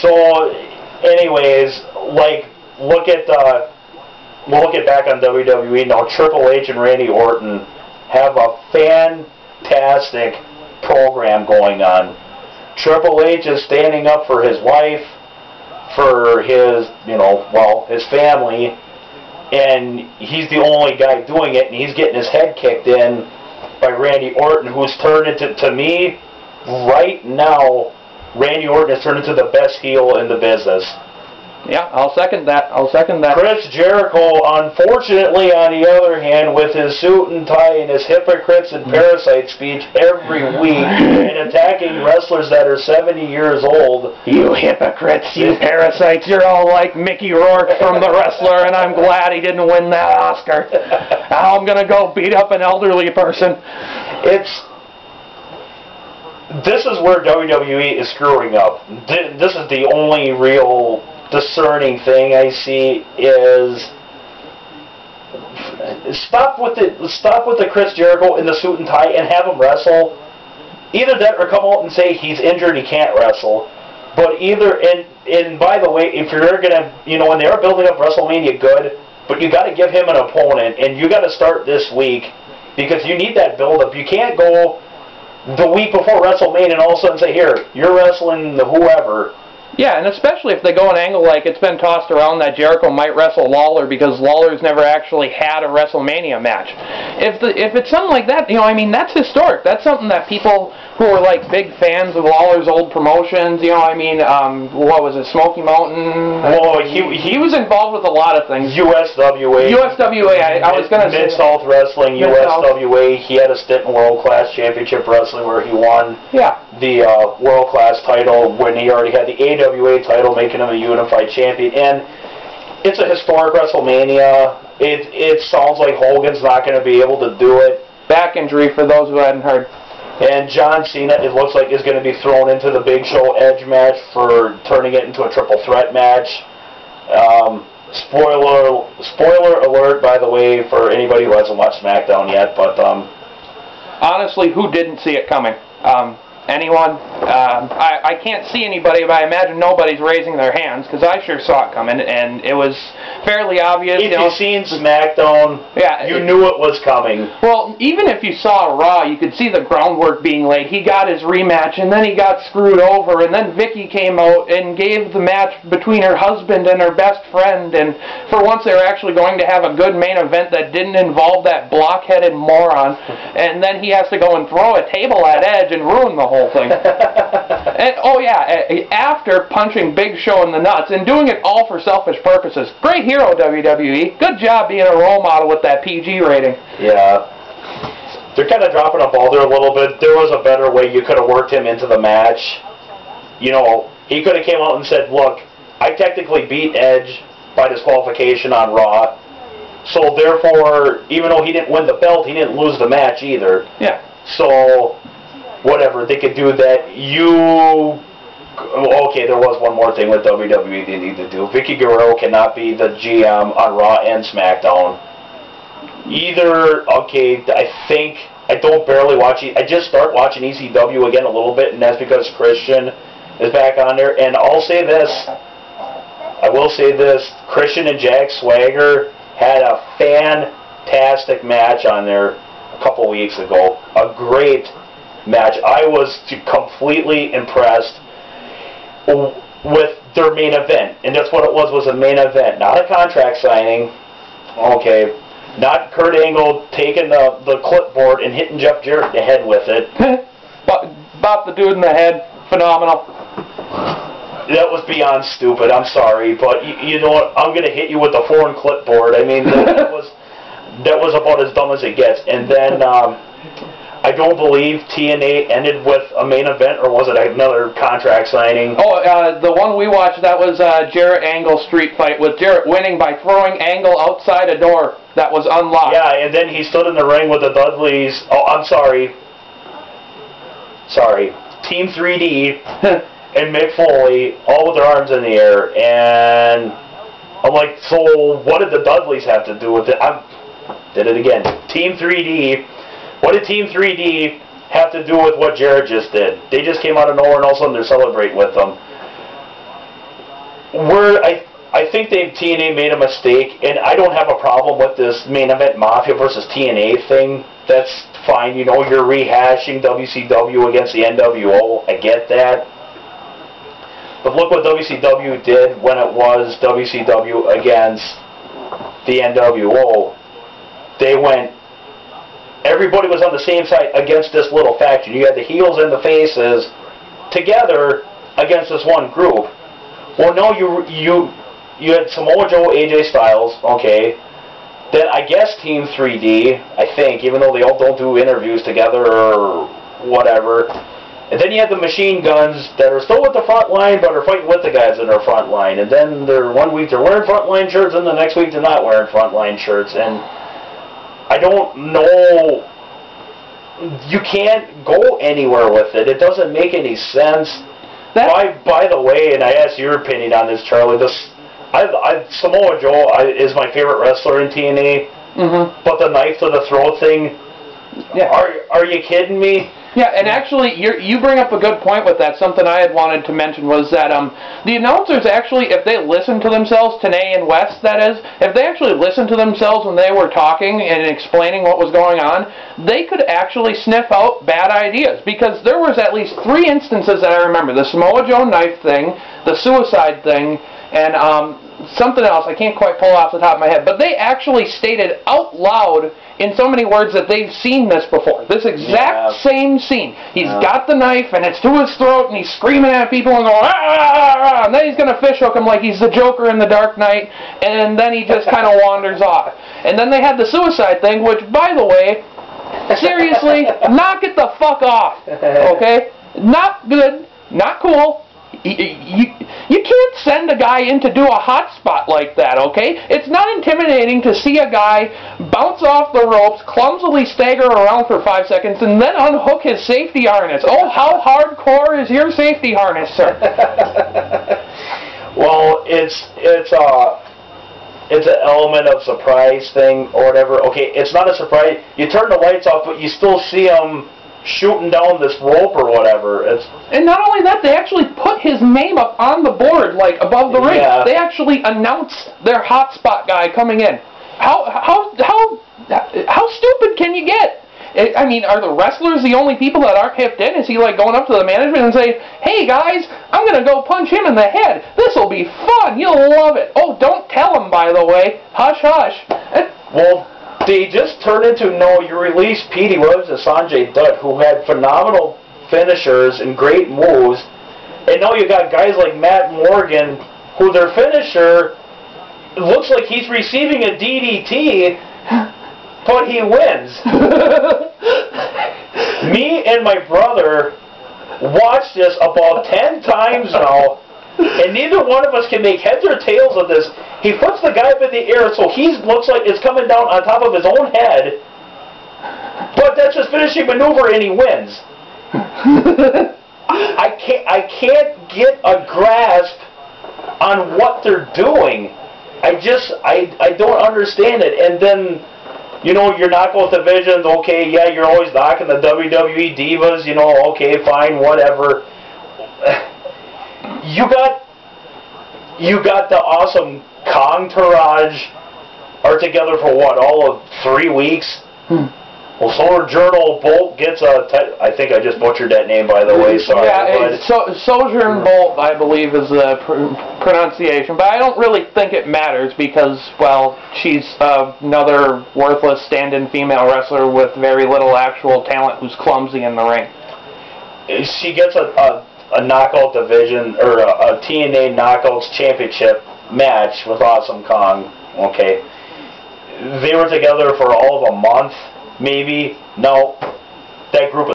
So, anyways, like, look at back on WWE now. Triple H and Randy Orton have a fantastic program going on. Triple H is standing up for his wife, for his, his family, and he's the only guy doing it, and he's getting his head kicked in by Randy Orton, who's turned into, to me, right now, Randy Orton has turned into the best heel in the business. Yeah, I'll second that. Chris Jericho, unfortunately, on the other hand, with his suit and tie and his hypocrites and parasite speech every week, and attacking wrestlers that are 70 years old. You hypocrites, you parasites, you're all like Mickey Rourke from The Wrestler, and I'm glad he didn't win that Oscar. Now I'm going to go beat up an elderly person. This is where WWE is screwing up. This is the only real discerning thing I see is stop with the Chris Jericho in the suit and tie and have him wrestle. Either that or come out and say he's injured, he can't wrestle. But and by the way, if you're gonna, when they are building up WrestleMania, good, but you got to give him an opponent, and you got to start this week because you need that build up. You can't go the week before WrestleMania and all of a sudden say, here, you're wrestling the whoever. Yeah, and especially if they go an angle like it's been tossed around that Jericho might wrestle Lawler because Lawler's never actually had a WrestleMania match. If it's something like that, that's historic. That's something that people who are like big fans of Lawler's old promotions, what was it, Smoky Mountain? Well, he was involved with a lot of things. USWA. I was going to say Mid-South Wrestling, USWA. He had a stint in World Class Championship Wrestling where he won the World Class title when he already had the AWA title, making him a unified champion. And it's a historic WrestleMania. It sounds like Hogan's not going to be able to do it. Back injury for those who hadn't heard. And John Cena, it looks like, is going to be thrown into the Big Show Edge match for turning it into a triple threat match. Spoiler alert, by the way, for anybody who hasn't watched SmackDown yet. But honestly, who didn't see it coming? Anyone? I can't see anybody, but I imagine nobody's raising their hands because I sure saw it coming, and it was fairly obvious. If you've seen SmackDown, you knew it was coming. Well, even if you saw Raw, you could see the groundwork being laid. He got his rematch, and then he got screwed over, and then Vicky came out and gave the match between her husband and her best friend, and for once they were actually going to have a good main event that didn't involve that block-headed moron, and then he has to go and throw a table at Edge and ruin the whole thing. And after punching Big Show in the nuts and doing it all for selfish purposes. Great hero, WWE. Good job being a role model with that PG rating. Yeah. They're kind of dropping a ball there a little bit. There was a better way you could have worked him into the match. He could have came out and said, look, I technically beat Edge by disqualification on Raw. So therefore, even though he didn't win the belt, he didn't lose the match either. Yeah. So whatever, they could do that. Okay, there was one more thing with WWE they need to do. Vicky Guerrero cannot be the GM on Raw and SmackDown. I don't barely watch it. I just start watching ECW again a little bit, and that's because Christian is back on there. And I will say this, Christian and Jack Swagger had a fantastic match on there a couple weeks ago. A great match. I was completely impressed with their main event, and that's what it was a main event, not a contract signing. Okay, not Kurt Angle taking the clipboard and hitting Jeff Jarrett in the head with it. Bop the dude in the head. Phenomenal. That was beyond stupid. I'm sorry, but you know what? I'm going to hit you with the foreign clipboard. I mean, that was about as dumb as it gets. And then I don't believe TNA ended with a main event, or was it another contract signing? Oh, the one we watched, that was Jarrett Angle street fight, with Jarrett winning by throwing Angle outside a door that was unlocked. Yeah, and then he stood in the ring with the Dudleys. Oh, I'm sorry. Team 3D and Mick Foley, all with their arms in the air. And I'm like, so what did the Dudleys have to do with it? Did it again. Team 3D. What did Team 3D have to do with what Jarrett just did? They just came out of nowhere and all of a sudden they're celebrating with them. I think TNA made a mistake, and I don't have a problem with this main event Mafia versus TNA thing. That's fine. You know, you're rehashing WCW against the NWO. I get that. But look what WCW did when it was WCW against the NWO. They went, everybody was on the same side against this little faction. You had the heels and the faces together against this one group. Well, no, you had Samoa Joe, AJ Styles, okay. Then I guess Team 3D, I think, even though they all don't do interviews together or whatever. And then you have the Machine Guns that are still at the front line, but are fighting with the guys in their front line. And then one week they're wearing front line shirts, and the next week they're not wearing front line shirts. And I don't know. You can't go anywhere with it. It doesn't make any sense. By the way, and I asked your opinion on this, Charlie. Samoa Joe is my favorite wrestler in TNA. Mm-hmm. But the knife to the throat thing. Yeah. Are you kidding me? Yeah, and actually, you bring up a good point with that. Something I had wanted to mention was that the announcers actually, if they listened to themselves, Tenay and West, that is, if they actually listened to themselves when they were talking and explaining what was going on, they could actually sniff out bad ideas. Because there was at least 3 instances that I remember. The Samoa Joe knife thing, the suicide thing, and something else I can't quite pull off the top of my head. But they actually stated out loud in so many words that they've seen this before. This exact same scene. He's got the knife, and it's to his throat, and he's screaming at people and going, ah! And then he's going to fishhook him like he's the Joker in The Dark Knight, and then he just kind of wanders off. And then they had the suicide thing, which, by the way, seriously, knock it the fuck off, okay? Not good, not cool. You can't send a guy in to do a hot spot like that, okay? It's not intimidating to see a guy bounce off the ropes, clumsily stagger around for 5 seconds, and then unhook his safety harness. Oh, how hardcore is your safety harness, sir? Well, it's an element of surprise thing or whatever. Okay, it's not a surprise. You turn the lights off, but you still see him shooting down this rope or whatever. And not only that, they actually put his name up on the board, like above the ring. Yeah. They actually announced their hotspot guy coming in. How stupid can you get? I mean, are the wrestlers the only people that aren't hipped in? Is he like going up to the management and saying, "Hey guys, I'm gonna go punch him in the head. This'll be fun. You'll love it." Oh, don't tell him, by the way. Hush, hush. Well, they just turned into, no, you released Petey Rhodes and Sanjay Dutt, who had phenomenal finishers and great moves, and now you got guys like Matt Morgan, who their finisher looks like he's receiving a DDT, but he wins. Me and my brother watched this about 10 times now, and neither one of us can make heads or tails of this. He puts the guy up in the air, so he looks like it's coming down on top of his own head. But that's his finishing maneuver, and he wins. I can't get a grasp on what they're doing. I don't understand it. And then, you know, your knockout divisions, okay, yeah, you're always knocking the WWE divas, you know, okay, fine, whatever. You got the awesome Kongtourage are together for what, all of 3 weeks? Well, Sojourner Bolt gets I think I just butchered that name, by the way, sorry. Yeah, Sojourner Bolt, I believe, is the pronunciation, but I don't really think it matters because, well, she's another worthless stand-in female wrestler with very little actual talent who's clumsy in the ring. She gets a knockout division, or a TNA Knockouts Championship match with Awesome Kong, okay. They were together for all of a month, maybe. No, that group